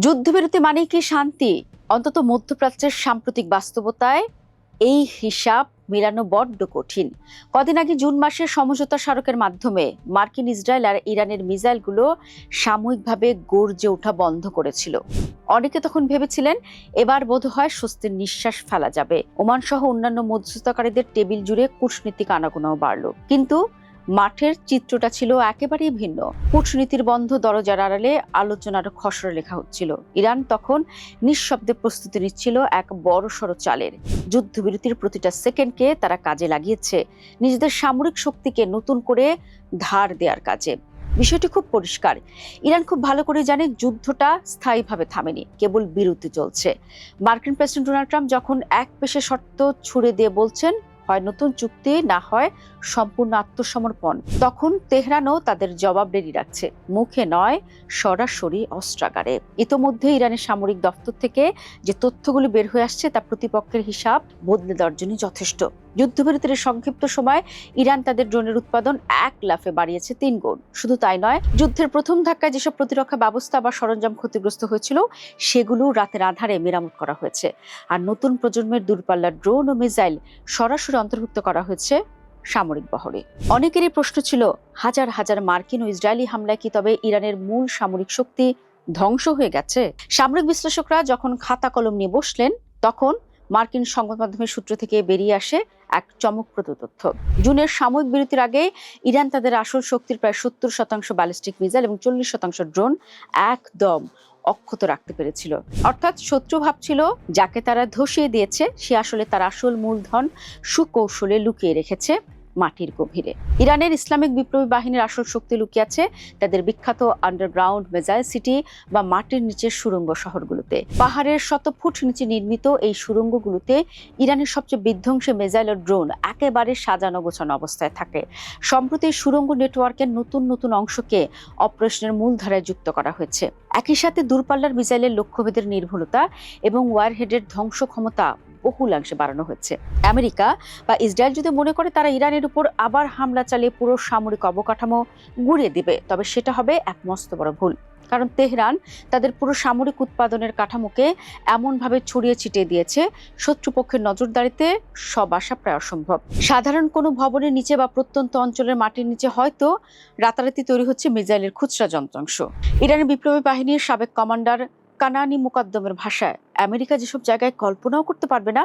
যুদ্ধবিরতি মানে কি শান্তি? অন্তত মধ্যপ্রাচ্যের সাম্প্রতিক বাস্তবতায় এই হিসাব মেলানো বড্ড কঠিন। কদিন আগে জুন মাসে সমঝোতা স্মারকের মাধ্যমে মার্কিন, ইসরায়েল আর ইরানের মিসাইলগুলো সাময়িকভাবে গর্জে ওঠা বন্ধ করেছিল। অনেকে তখন ভেবেছিলেন এবার বোধহয় স্বস্তির নিঃশ্বাস ফেলা যাবে। ওমান সহ অন্যান্য মধ্যস্থতাকারীদের টেবিল জুড়ে কূটনীতিক আনাগোনাও বাড়ল, কিন্তু মাঠের চিত্রটা ছিল একেবারেই ভিন্ন। কূটনীতির বন্ধ দরজার আড়ালে আলোচনার খসড়া লেখা হচ্ছিল। ইরান তখন নিঃশব্দে প্রস্তুতি নিচ্ছিল এক বড়সড় চালের। যুদ্ধবিরতির প্রতিটা সেকেন্ডকে তারা কাজে লাগিয়েছে নিজেদের সামরিক শক্তিকে নতুন করে ধার দেওয়ার কাজে। বিষয়টি খুব পরিষ্কার। ইরান খুব ভালো করে জানে যুদ্ধটা স্থায়ীভাবে থামেনি, কেবল বিরতি চলছে। মার্কিন প্রেসিডেন্ট ডোনাল্ড ট্রাম্প যখন এক পেশে শর্ত ছুড়ে দিয়ে বলছেন হয় নতুন চুক্তি, না হয় সম্পূর্ণ আত্মসমর্পণ, তখন তেহরানও তাদের জবাব রেডি রাখছে, মুখে নয় সরাসরি অস্ত্রাগারে। ইতোমধ্যে ইরানের সামরিক দপ্তর থেকে যে তথ্যগুলি বের হয়ে আসছে তা প্রতিপক্ষের হিসাব বদলে দেওয়ার জন্য যথেষ্ট। যুদ্ধবিরতির সংক্ষিপ্ত সময় ইরান তাদের ড্রোনের উৎপাদন এক লাফে বাড়িয়েছে 3 গুণ। শুধু তাই নয়, যুদ্ধের প্রথম ধাক্কায় যেসব প্রতিরক্ষা ব্যবস্থা বা সরঞ্জাম ক্ষতিগ্রস্ত হয়েছিল সেগুলো রাতের আধারে মেরামত করা হয়েছে। আর নতুন প্রজন্মের দূরপাল্লার ড্রোন ও মিসাইল সরাসরি অন্তর্ভুক্ত করা হয়েছে সামরিক বহরে। অনেকেরই প্রশ্ন ছিল, হাজার হাজার মার্কিন ও ইসরায়েলি হামলায় কি তবে ইরানের মূল সামরিক শক্তি ধ্বংস হয়ে গেছে? সামরিক বিশ্লেষকরা যখন খাতা কলম নিয়ে বসলেন, তখন মার্কিন সংবাদ মাধ্যমের সূত্র থেকে বেরিয়ে আসে এক চমকপ্রদ তথ্য। জুনের সাময়িক বিরতির আগে ইরান তাদের আসল শক্তির প্রায় 70% ব্যালিস্টিক মিসাইল এবং 40% ড্রোন একদম অক্ষত রাখতে পেরেছিল। অর্থাৎ শত্রু ভাবছিল যাকে তারা ধসিয়ে দিয়েছে সে আসলে তার আসল মূলধন সুকৌশলে লুকিয়ে রেখেছে মাটির গভীরে। ইরানের ইসলামিক বিপ্লবী বাহিনীর আসল শক্তি লুকিয়ে আছে তাদের বিখ্যাত আন্ডারগ্রাউন্ড মিসাইল সিটি বা মাটির নিচের সুড়ঙ্গ শহরগুলোতে। পাহাড়ের শত ফুট নিচে নির্মিত এই সুড়ঙ্গগুলোতে ইরানের সবচেয়ে বিধ্বংসী মিসাইল ও ড্রোন একেবারে সাজানো গোছানো অবস্থায় থাকে। সম্প্রতি সুড়ঙ্গ নেটওয়ার্কের নতুন নতুন অংশকে অপারেশনের মূলধারায় যুক্ত করা হয়েছে। একই সাথে দূরপাল্লার মিসাইলের লক্ষ্যভেদের নির্ভুলতা এবং ওয়ারহেডের ধ্বংস ক্ষমতা বহুলাংশে বাড়ানো হয়েছে। আমেরিকা বা ইসরায়েল যদি মনে করে তারা ইরানের উপর আবার হামলা চালিয়ে পুরো সামরিক অবকাঠামো গুঁড়িয়ে দিবে, তবে সেটা হবে এক মস্ত বড় ভুল। কারণ তেহরান তাদের পুরো সামরিক উৎপাদনের কাঠামোকে এমনভাবে ছড়িয়ে ছিটিয়ে দিয়েছে, শত্রুপক্ষের নজরদারিতে সব আশা প্রায় অসম্ভব। সাধারণ কোনো ভবনের নিচে বা প্রত্যন্ত অঞ্চলের মাটির নিচে হয়তো রাতারাতি তৈরি হচ্ছে মিসাইলের খুচরা যন্ত্রাংশ। ইরানের বিপ্লবী বাহিনীর সাবেক কমান্ডার কানানি মুকাদ্দমের ভাষায়, আমেরিকা যেসব জায়গায় কল্পনাও করতে পারবে না,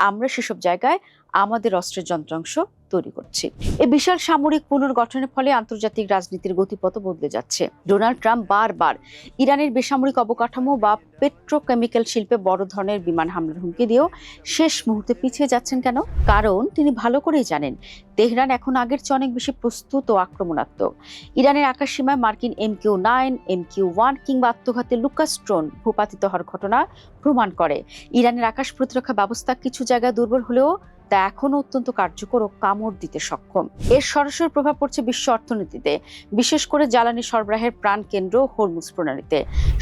আমরা সেসব জায়গায় আমাদের অস্ত্রের যন্ত্রাংশ তৈরি করছি। এই বিশাল সামরিক পুনর্গঠনের ফলে আন্তর্জাতিক রাজনীতির গতিপথ বদলে যাচ্ছে। ডোনাল্ড ট্রাম্প বারবার ইরানের বেসামরিক অবকাঠামো বা পেট্রোকেমিক্যাল শিল্পে বড় ধরনের বিমান হামলার হুমকি দিয়েও শেষ মুহূর্তে পিছিয়ে যাচ্ছেন কেন? কারণ তিনি ভালো করেই জানেন তেহরান এখন আগের চেয়ে অনেক বেশি প্রস্তুত ও আক্রমণাত্মক। ইরানের আকাশসীমায় মার্কিন MQ-9, MQ-1 কিংবা আত্মঘাতী লুকাস ড্রোন ভূপাতিত হওয়ার ঘটনা প্রমাণ করে ইরানের আকাশ প্রতিরক্ষা ব্যবস্থা কিছু জায়গায় দুর্বল হলেও তা এখনো অত্যন্ত কার্যকর ও কামড় দিতে সক্ষম। এর সরাসরি প্রভাব পড়ছে বিশ্ব অর্থনীতিতে, বিশেষ করে জ্বালানি সরবরাহের প্রাণকেন্দ্র হরমুজ প্রণালীতে।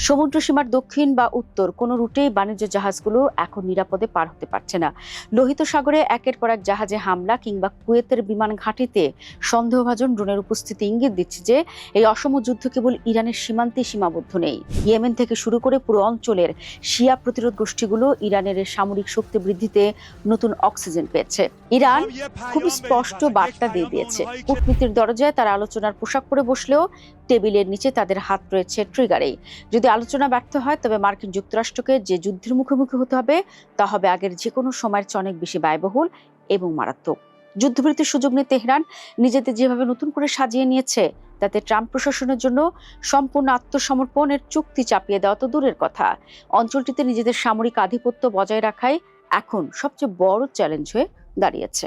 সমুদ্র সীমার দক্ষিণ বা উত্তর কোনো রুটেই বাণিজ্য জাহাজগুলো এখন নিরাপদে পার হতে পারছে না। লোহিত সাগরে একের পর এক জাহাজে হামলা কিংবা কুয়েতের বিমান ঘাঁটিতে সন্দেহভাজন ড্রোনের উপস্থিতি ইঙ্গিত দিচ্ছে যে এই অসম যুদ্ধ কেবল ইরানের সীমান্তে সীমাবদ্ধ নেই। ইয়েমেন থেকে শুরু করে পুরো অঞ্চলের শিয়া প্রতিরোধ গোষ্ঠীগুলো ইরানের সামরিক শক্তি বৃদ্ধিতে নতুন অক্সিজেন পেয়েছে। ইরান খুব স্পষ্ট বার্তা দিয়ে দিয়েছে, কূটনীতির দরজায় তারা আলোচনার পোশাক পরে বসলেও টেবিলের নিচে তাদের হাত রয়েছে ট্রিগারেই। যদি আলোচনা ব্যর্থ হয় তবে মার্কিন যুক্তরাষ্ট্রকে যে যুদ্ধের মুখোমুখি হতে হবে তা হবে আগের যে কোনো সময়ের চেয়ে অনেক বেশি ব্যয়বহুল এবং মারাত্মক। যুদ্ধবিরতির সুযোগ নিয়ে তেহরান নিজেদের যেভাবে নতুন করে সাজিয়ে নিয়েছে, তাতে ট্রাম্প প্রশাসনের জন্য সম্পূর্ণ আত্মসমর্পণের চুক্তি চাপিয়ে দেওয়া তো দূরের কথা, অঞ্চলটিতে নিজেদের সামরিক আধিপত্য বজায় রাখাই এখন সবচেয়ে বড় চ্যালেঞ্জ হয়ে দাঁড়িয়েছে।